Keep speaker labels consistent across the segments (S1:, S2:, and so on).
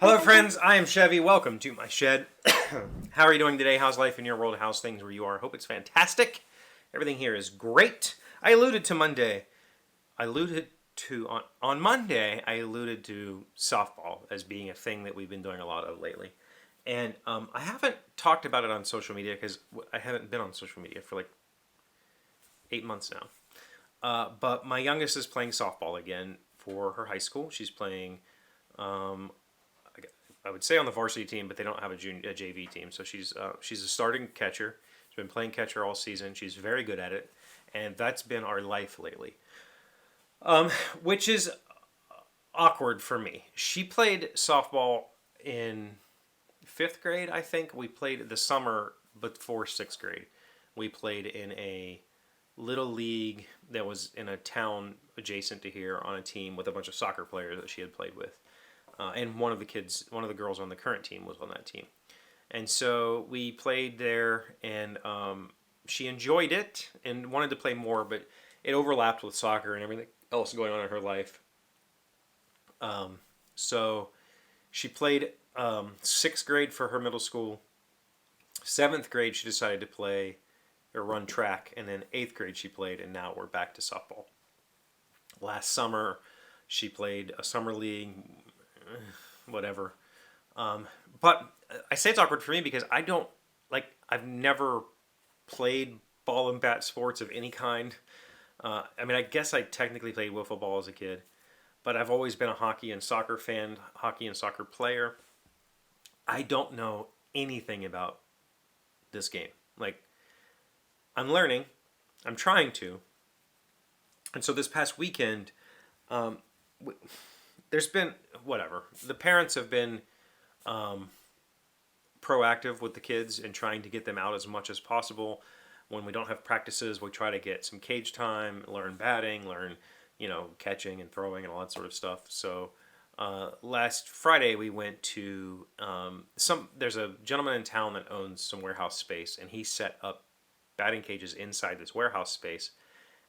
S1: Hello friends, I am Chevy. Welcome to my shed. How are you doing today? How's life in your world? How's things where you are? Hope it's fantastic. Everything here is great. I alluded to Monday. I alluded to on Monday. I alluded to softball as being a thing that we've been doing a lot of lately, and I haven't talked about it on social media because I haven't been on social media for like 8 months now. But my youngest is playing softball again for her high school. She's playing. I would say on the varsity team, but they don't have a JV team. So she's a starting catcher. She's been playing catcher all season. She's very good at it, and that's been our life lately. Which is awkward for me. She played softball in fifth grade, I think. We played the summer before sixth grade. We played in a little league that was in a town adjacent to here on a team with a bunch of soccer players that she had played with. And one of the girls on the current team was on that team. And so we played there, and she enjoyed it and wanted to play more, but it overlapped with soccer and everything else going on in her life. So she played sixth grade for her middle school. Seventh grade, she decided to play or run track, and then eighth grade she played, and now we're back to softball. Last summer, she played a summer league, whatever. But I say it's awkward for me because I've never played ball and bat sports of any kind. I guess I technically played wiffle ball as a kid, but I've always been a hockey and soccer fan, hockey and soccer player. I don't know anything about this game. I'm learning. I'm trying to. And so this past weekend, there's been whatever. The parents have been proactive with the kids and trying to get them out as much as possible. When we don't have practices, we try to get some cage time, learn batting, learn catching and throwing and all that sort of stuff. So last Friday we went to there's a gentleman in town that owns some warehouse space, and he set up batting cages inside this warehouse space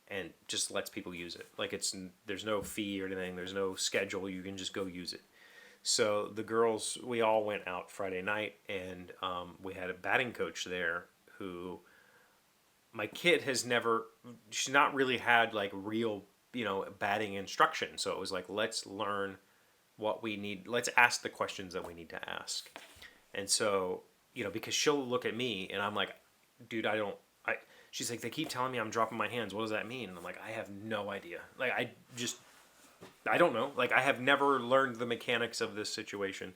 S1: and just lets people use it. There's no fee or anything. There's no schedule. You can just go use it. So the girls, we all went out Friday night, and we had a batting coach there who my kid she's not really had real, batting instruction. So it was let's learn what we need. Let's ask the questions that we need to ask. And so, because she'll look at me and I'm like, dude, she's like, they keep telling me I'm dropping my hands. What does that mean? And I'm like, I have no idea. I don't know. I have never learned the mechanics of this situation.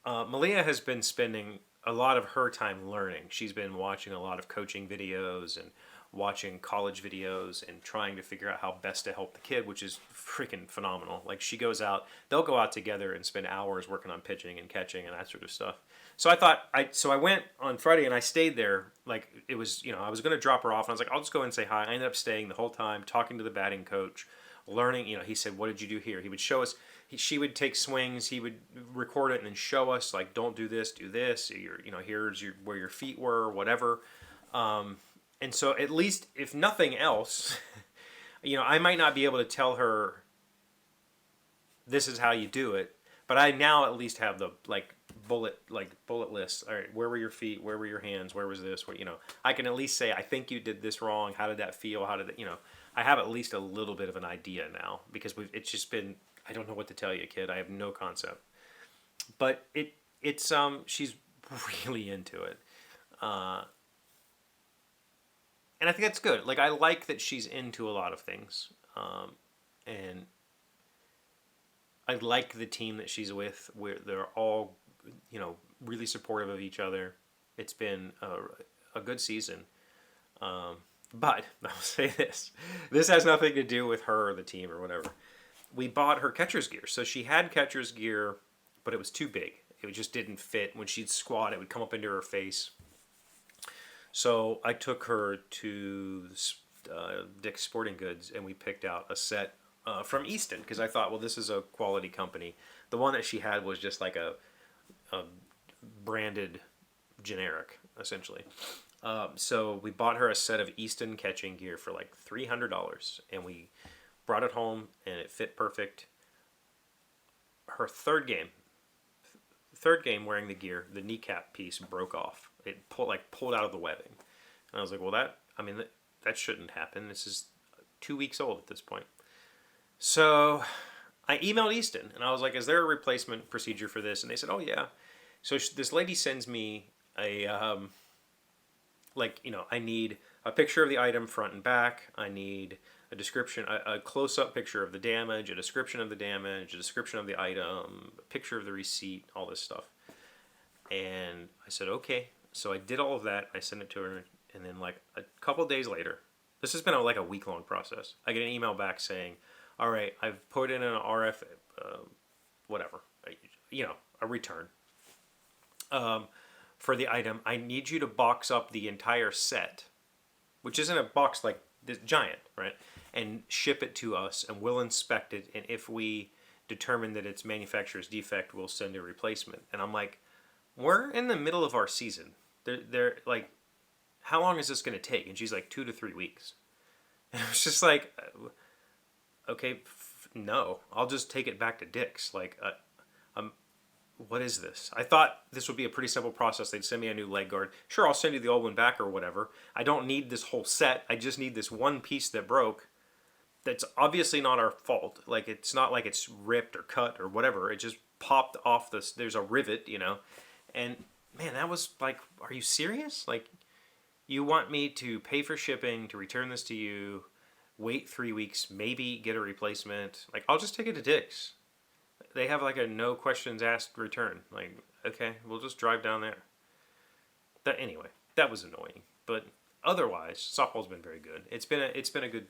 S1: Malia has been spending a lot of her time learning. She's been watching a lot of coaching videos and watching college videos and trying to figure out how best to help the kid, which is freaking phenomenal. She goes out, they'll go out together and spend hours working on pitching and catching and that sort of stuff. So I went on Friday and I stayed there. It was, I was going to drop her off and I was like, I'll just go and say hi. I ended up staying the whole time, talking to the batting coach, learning. He said, what did you do here? He would show us. She would take swings. He would record it and then show us, don't do this, do this. Here's where your feet were, whatever. And so at least, if nothing else, I might not be able to tell her this is how you do it, but I now at least have the bullet list. All right, where were your feet? Where were your hands? Where was this? I can at least say, I think you did this wrong. How did that feel? How did it, I have at least a little bit of an idea now because it's just been, I don't know what to tell you, kid. I have no concept. But it's she's really into it. And I think that's good. I like that she's into a lot of things. And I like the team that she's with, where they're all, really supportive of each other. It's been a good season. But I'll say this. This has nothing to do with her or the team or whatever. We bought her catcher's gear. So she had catcher's gear, but it was too big. It just didn't fit. When she'd squat, it would come up into her face. So I took her to Dick's Sporting Goods, and we picked out a set from Easton because I thought, well, this is a quality company. The one that she had was just like a branded generic, essentially. So we bought her a set of Easton catching gear for $300, and we brought it home, and it fit perfect. Her third game, third game wearing the gear, the kneecap piece broke off. It pulled out of the webbing, and I was like, well, that shouldn't happen. This is 2 weeks old at this point. So I emailed Easton and I was like, is there a replacement procedure for this? And they said, oh yeah. So this lady sends me a I need a picture of the item front and back. I need a description, a close-up picture of the damage, a description of the damage, a description of the item, a picture of the receipt, all this stuff. And I said, okay. So I did all of that. I sent it to her, and then like a couple days later, this has been like a week-long process. I get an email back saying, all right, I've put in an RF, whatever, a return for the item. I need you to box up the entire set, which isn't a box like this giant, right? And ship it to us, and we'll inspect it. And if we determine that it's manufacturer's defect, we'll send a replacement. And I'm like, we're in the middle of our season. They're like, how long is this going to take? And she's like, 2 to 3 weeks. And I was just like, okay, no, I'll just take it back to Dick's. Like, what is this? I thought this would be a pretty simple process. They'd send me a new leg guard. Sure, I'll send you the old one back or whatever. I don't need this whole set. I just need this one piece that broke. That's obviously not our fault. Like, it's not like it's ripped or cut or whatever. It just popped off this. There's a rivet, And man, that was like, are you serious? Like, you want me to pay for shipping, to return this to you, wait 3 weeks, maybe get a replacement? Like, I'll just take it to Dick's. They have like a no questions asked return. Like, okay, we'll just drive down there. Anyway, that was annoying. But otherwise, softball's been very good. It's been a good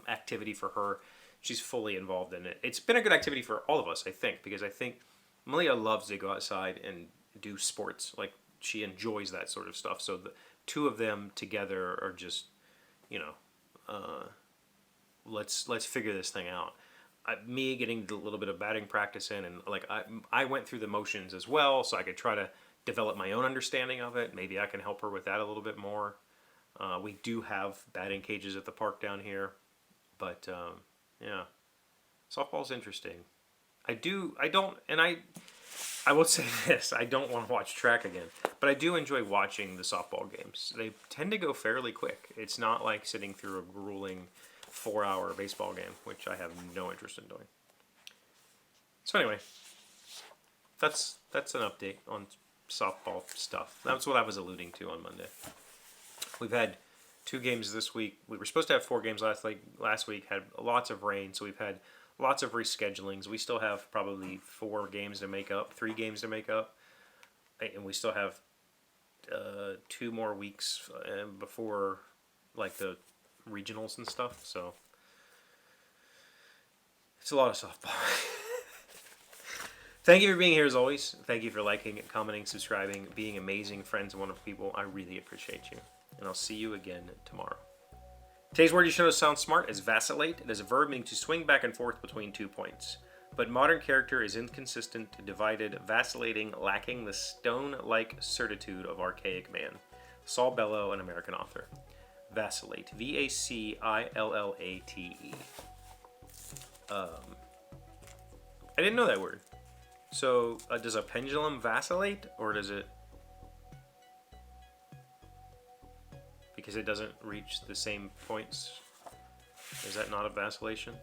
S1: activity for her. She's fully involved in it. It's been a good activity for all of us, I think, because I think Malia loves to go outside and do sports. Like, she enjoys that sort of stuff. So the two of them together are just, let's figure this thing out. Me getting a little bit of batting practice in, and like I went through the motions as well, so I could try to develop my own understanding of it. Maybe I can help her with that a little bit more. We do have batting cages at the park down here, but yeah, softball's interesting. I will say this, I don't want to watch track again, but I do enjoy watching the softball games. They tend to go fairly quick. It's not like sitting through a grueling 4-hour baseball game, which I have no interest in doing. So anyway, that's an update on softball stuff. That's what I was alluding to on Monday. We've had 2 games this week. We were supposed to have 4 games last week. Had lots of rain, so we've had lots of reschedulings. We still have probably 4 games to make up, 3 games to make up, and we still have 2 more weeks before like the regionals and stuff. So it's a lot of softball. Thank you for being here as always. Thank you for liking, commenting, subscribing, being amazing friends and wonderful people. I really appreciate you. And I'll see you again tomorrow. Today's word you should know sounds smart is vacillate. It is a verb meaning to swing back and forth between 2 points. But modern character is inconsistent, divided, vacillating, lacking the stone-like certitude of archaic man. Saul Bellow, an American author. Vacillate. Vacillate. I didn't know that word. So, does a pendulum vacillate, or does it... because it doesn't reach the same points? Is that not a vacillation?